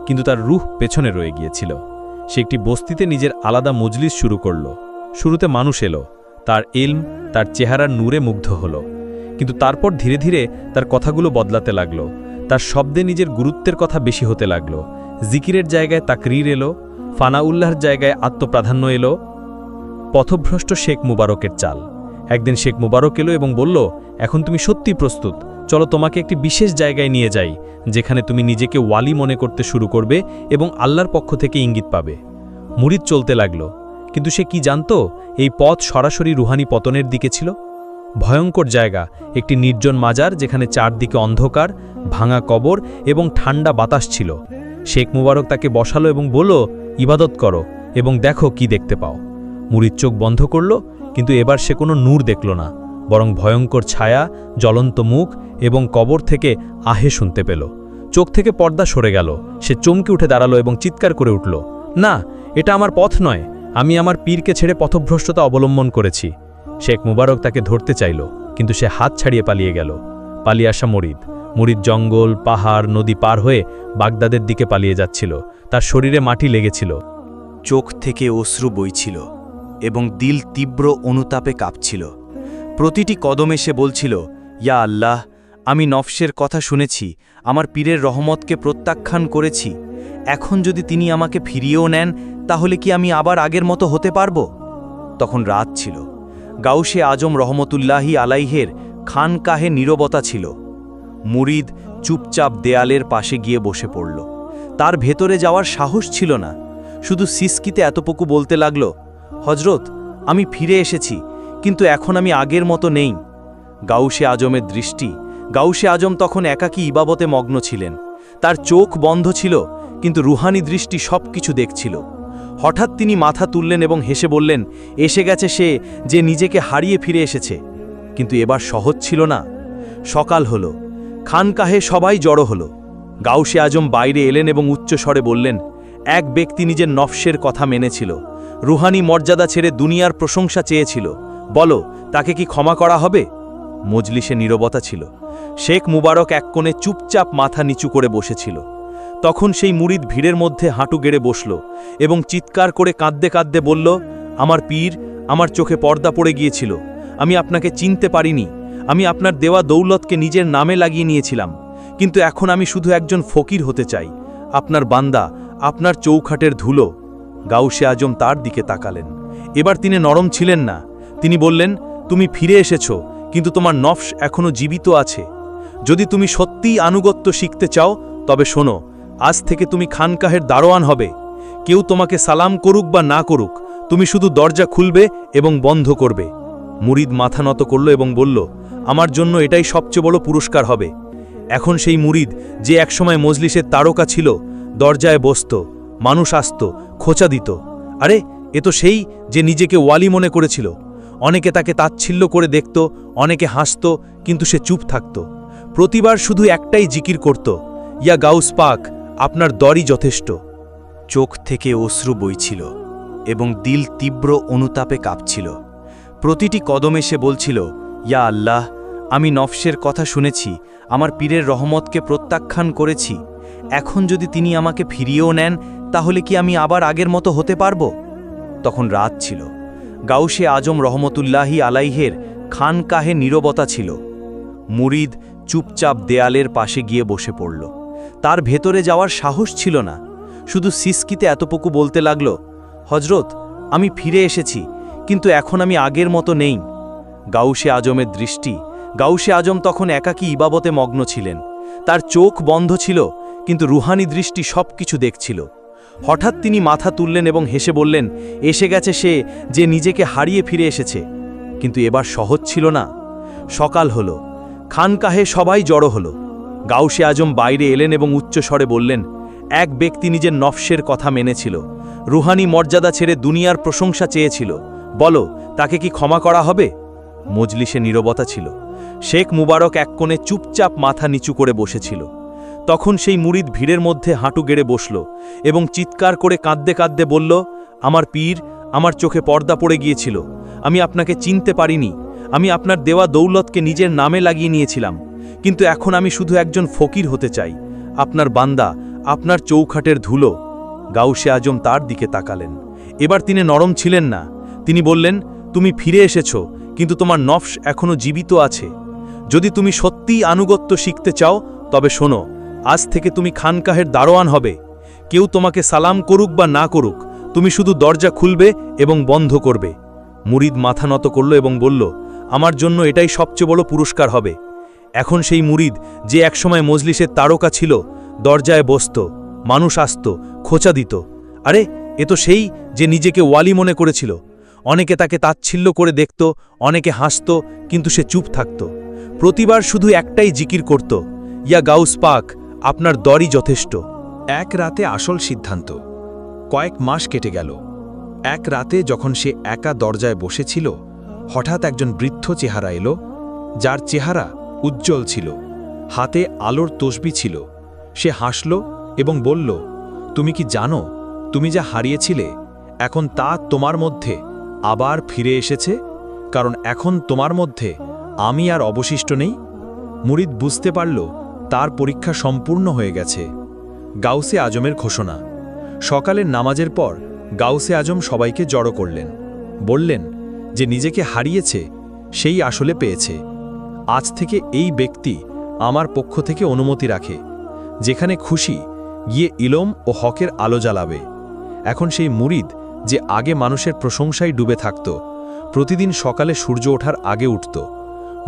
কিন্তু তার রূহ পেছনে রয়ে গিয়েছিল। সে একটি বস্তিতে নিজের আলাদা মজলিস শুরু করল। শুরুতে মানুষ এলো, তার ইলম, তার চেহারার নূরে মুগ্ধ হল। কিন্তু তারপর ধীরে ধীরে তার কথাগুলো বদলাতে লাগলো। তার শব্দে নিজের গুরুত্বের কথা বেশি হতে লাগলো। জিকিরের জায়গায় তাকরীর এলো, ফানাউল্লাহর জায়গায় আত্মপ্রাধান্য এলো। পথভ্রষ্ট শেখ মুবারকের চাল। একদিন শেখ মুবারক এলো এবং বলল, এখন তুমি সত্যি প্রস্তুত, চলো তোমাকে একটি বিশেষ জায়গায় নিয়ে যাই, যেখানে তুমি নিজেকে ওয়ালি মনে করতে শুরু করবে এবং আল্লাহর পক্ষ থেকে ইঙ্গিত পাবে। মুরিদ চলতে লাগল, কিন্তু সে কি জানত এই পথ সরাসরি রুহানি পতনের দিকে ছিল। ভয়ঙ্কর জায়গা, একটি নির্জন মাজার যেখানে চারদিকে অন্ধকার, ভাঙা কবর এবং ঠান্ডা বাতাস ছিল। শেখ মুবারক তাকে বসালো এবং বলল, ইবাদত করো এবং দেখো কি দেখতে পাও। মুরিদ চোখ বন্ধ করল, কিন্তু এবার সে কোনো নূর দেখল না, বরং ভয়ঙ্কর ছায়া, জ্বলন্ত মুখ এবং কবর থেকে আহে শুনতে পেল। চোখ থেকে পর্দা সরে গেল। সে চমকে উঠে দাঁড়ালো এবং চিৎকার করে উঠল, না, এটা আমার পথ নয়, আমি আমার পীরকে ছেড়ে পথভ্রষ্টতা অবলম্বন করেছি। শেখ মুবারক তাকে ধরতে চাইল, কিন্তু সে হাত ছাড়িয়ে পালিয়ে গেল। পালিয়ে আসা মুরিদ জঙ্গল, পাহাড়, নদী পার হয়ে বাগদাদের দিকে পালিয়ে যাচ্ছিল। তার শরীরে মাটি লেগেছিল, চোখ থেকে অশ্রু বইছিল এবং দিল তীব্র অনুতাপে কাঁপছিল। প্রতিটি কদমে সে বলছিল, ইয়া আল্লাহ, আমি নফসের কথা শুনেছি, আমার পীরের রহমতকে প্রত্যাখ্যান করেছি। এখন যদি তিনি আমাকে ফিরিয়েও নেন, তাহলে কি আমি আবার আগের মতো হতে পারব? তখন রাত ছিল। গাউসে আজম রহমতুল্লাহি আলাইহের খানকাহে নীরবতা ছিল। মুরিদ চুপচাপ দেয়ালের পাশে গিয়ে বসে পড়ল। তার ভেতরে যাওয়ার সাহস ছিল না, শুধু সিসকিতে এতটুকু বলতে লাগল, হজরত, আমি ফিরে এসেছি, কিন্তু এখন আমি আগের মতো নেই। গাউসে আজমের দৃষ্টি, গাউসে আজম তখন একাকী ইবাবতে মগ্ন ছিলেন। তার চোখ বন্ধ ছিল, কিন্তু রুহানি দৃষ্টি সব কিছু দেখছিল। হঠাৎ তিনি মাথা তুললেন এবং হেসে বললেন, এসে গেছে সে যে নিজেকে হারিয়ে ফিরে এসেছে। কিন্তু এবার সহজ ছিল না। সকাল হল, খানকাহে সবাই জড়ো হল। গাউসে আজম বাইরে এলেন এবং উচ্চস্বরে বললেন, এক ব্যক্তি নিজের নফসের কথা মেনেছিল, রুহানি মর্যাদা ছেড়ে দুনিয়ার প্রশংসা চেয়েছিল, বলো তাকে কি ক্ষমা করা হবে? মজলিসে নীরবতা ছিল। শেখ মুবারক এক কোণে চুপচাপ মাথা নিচু করে বসেছিল। তখন সেই মুরিদ ভিড়ের মধ্যে হাঁটু গেড়ে বসল এবং চিৎকার করে কাঁদতে কাঁদতে বলল, আমার পীর, আমার চোখে পর্দা পড়ে গিয়েছিল, আমি আপনাকে চিনতে পারিনি, আমি আপনার দেওয়া দৌলতকে নিজের নামে লাগিয়ে নিয়েছিলাম, কিন্তু এখন আমি শুধু একজন ফকির হতে চাই, আপনার বান্দা, আপনার চৌখাটের ধুলো। গাউসে আজম তার দিকে তাকালেন। এবার তিনি নরম ছিলেন না। তিনি বললেন, তুমি ফিরে এসেছো, কিন্তু তোমার নফস এখনো জীবিত আছে। যদি তুমি সত্যিই আনুগত্য শিখতে চাও তবে শোনো, আজ থেকে তুমি খানকাহের দারোয়ান হবে। কেউ তোমাকে সালাম করুক বা না করুক, তুমি শুধু দরজা খুলবে এবং বন্ধ করবে। মুরিদ মাথা নত করল এবং বলল, আমার জন্য এটাই সবচেয়ে বড় পুরস্কার হবে। এখন সেই মুরিদ, যে একসময় মজলিসের তারকা ছিল, দরজায় বসত, মানুষ আসত, খোঁচা দিত। আরে এ তো সেই যে নিজেকে ওয়ালি মনে করেছিল। অনেকে তাকে তাচ্ছিল্য করে দেখত, অনেকে হাসত, কিন্তু সে চুপ থাকত। প্রতিবার শুধু একটাই জিকির করত, ইয়া গাউস পাক, আপনার দরই যথেষ্ট। চোখ থেকে অশ্রু বইছিল এবং দিল তীব্র অনুতাপে কাঁপছিল। প্রতিটি কদমে সে বলছিল, ইয়া আল্লাহ, আমি নফসের কথা শুনেছি, আমার পীরের রহমতকে প্রত্যাখ্যান করেছি। এখন যদি তিনি আমাকে ফিরিয়েও নেন, তাহলে কি আমি আবার আগের মতো হতে পারব? তখন রাত ছিল। গাউসে আজম রহমতুল্লাহি আলাইহের খানকাহে নীরবতা ছিল। মুরিদ চুপচাপ দেয়ালের পাশে গিয়ে বসে পড়ল। তার ভেতরে যাওয়ার সাহস ছিল না, শুধু সিসকিতে এতটুকু বলতে লাগল, হজরত, আমি ফিরে এসেছি, কিন্তু এখন আমি আগের মতো নেই। গাউসে আজমের দৃষ্টি, গাউসে আজম তখন একাকী ইবাবতে মগ্ন ছিলেন। তার চোখ বন্ধ ছিল, কিন্তু রুহানি দৃষ্টি সবকিছু দেখছিল। হঠাৎ তিনি মাথা তুললেন এবং হেসে বললেন, এসে গেছে সে যে নিজেকে হারিয়ে ফিরে এসেছে। কিন্তু এবার সহজ ছিল না। সকাল হলো, খানকাহে সবাই জড়ো হলো। গাউসে আজম বাইরে এলেন এবং উচ্চস্বরে বললেন, এক ব্যক্তি নিজের নফসের কথা মেনেছিল, রুহানি মর্যাদা ছেড়ে দুনিয়ার প্রশংসা চেয়েছিল, বলো তাকে কি ক্ষমা করা হবে? মজলিসে নীরবতা ছিল। শেখ মুবারক এক কোণে চুপচাপ মাথা নিচু করে বসেছিল। তখন সেই মুরিদ ভিড়ের মধ্যে হাঁটু গেড়ে বসল এবং চিৎকার করে কাঁদতে কাঁদতে বলল, আমার পীর, আমার চোখে পর্দা পড়ে গিয়েছিল, আমি আপনাকে চিনতে পারিনি, আমি আপনার দেওয়া দৌলতকে নিজের নামে লাগিয়ে নিয়েছিলাম, কিন্তু এখন আমি শুধু একজন ফকির হতে চাই, আপনার বান্দা, আপনার চৌখাটের ধুলো। গাউসে আজম তার দিকে তাকালেন। এবার তিনি নরম ছিলেন না। তিনি বললেন, তুমি ফিরে এসেছো, কিন্তু তোমার নফস এখনো জীবিত আছে। যদি তুমি সত্যিই আনুগত্য শিখতে চাও তবে শোনো, আজ থেকে তুমি খানকাহের দারোয়ান হবে। কেউ তোমাকে সালাম করুক বা না করুক, তুমি শুধু দরজা খুলবে এবং বন্ধ করবে। মুরিদ মাথা নত করল এবং বলল, আমার জন্য এটাই সবচেয়ে বড় পুরস্কার হবে। এখন সেই মুরিদ, যে একসময় মজলিসের তারকা ছিল, দরজায় বসত, মানুষ আসত, খোঁচা দিত। আরে এ তো সেই যে নিজেকে ওয়ালি মনে করেছিল। অনেকে তাকে তাচ্ছিল্য করে দেখত, অনেকে হাসত, কিন্তু সে চুপ থাকত। প্রতিবার শুধু একটাই জিকির করত, ইয়া গাউস পাক, আপনার দরই যথেষ্ট। এক রাতে আসল সিদ্ধান্ত। কয়েক মাস কেটে গেল। এক রাতে যখন সে একা দরজায় বসেছিল, হঠাৎ একজন বৃদ্ধ চেহারা এলো, যার চেহারা উজ্জ্বল ছিল, হাতে আলোর তসবি ছিল। সে হাসল এবং বলল, তুমি কি জানো, তুমি যা হারিয়েছিলে, এখন তা তোমার মধ্যে আবার ফিরে এসেছে, কারণ এখন তোমার মধ্যে আমি আর অবশিষ্ট নেই। মুরিদ বুঝতে পারল তার পরীক্ষা সম্পূর্ণ হয়ে গেছে। গাউসে আজমের ঘোষণা। সকালের নামাজের পর গাউসে আজম সবাইকে জড়ো করলেন। বললেন, যে নিজেকে হারিয়েছে সেই আসলে পেয়েছে। আজ থেকে এই ব্যক্তি আমার পক্ষ থেকে অনুমতি রাখে, যেখানে খুশি গিয়ে ইলম ও হকের আলো জ্বালাবে। এখন সেই মুরিদ, যে আগে মানুষের প্রশংসায় ডুবে থাকত, প্রতিদিন সকালে সূর্য ওঠার আগে উঠত,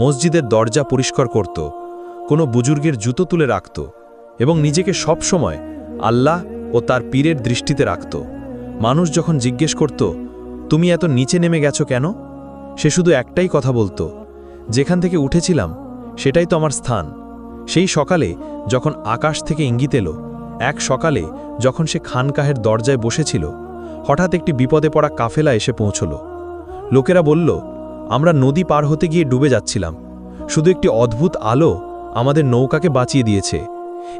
মসজিদের দরজা পরিষ্কার করত, কোনো বুজুর্গের জুতো তুলে রাখত এবং নিজেকে সব সময় আল্লাহ ও তার পীরের দৃষ্টিতে রাখত। মানুষ যখন জিজ্ঞেস করত, তুমি এত নিচে নেমে গেছো কেন, সে শুধু একটাই কথা বলতো, যেখান থেকে উঠেছিলাম সেটাই তো আমার স্থান। সেই সকালে যখন আকাশ থেকে ইঙ্গিত এলো, এক সকালে যখন সে খানকাহের দরজায় বসেছিল, হঠাৎ একটি বিপদে পড়া কাফেলা এসে পৌঁছল। লোকেরা বলল, আমরা নদী পার হতে গিয়ে ডুবে যাচ্ছিলাম, শুধু একটি অদ্ভুত আলো আমাদের নৌকাকে বাঁচিয়ে দিয়েছে।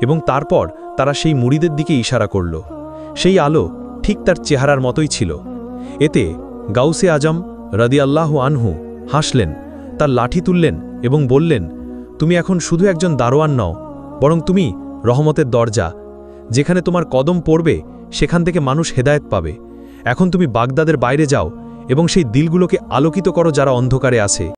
এবং তারপর তারা সেই মুরিদের দিকে ইশারা করল। সেই আলো ঠিক তার চেহারার মতোই ছিল। এতে গাউসে আজম রাদিয়াল্লাহু আনহু হাসলেন, তার লাঠি তুললেন এবং বললেন, তুমি এখন শুধু একজন দারোয়ান নও, বরং তুমি রহমতের দরজা। যেখানে তোমার কদম পড়বে সেখান থেকে মানুষ হেদায়েত পাবে। এখন তুমি বাগদাদের বাইরে যাও এবং সেই দিলগুলোকে আলোকিত করো যারা অন্ধকারে আছে।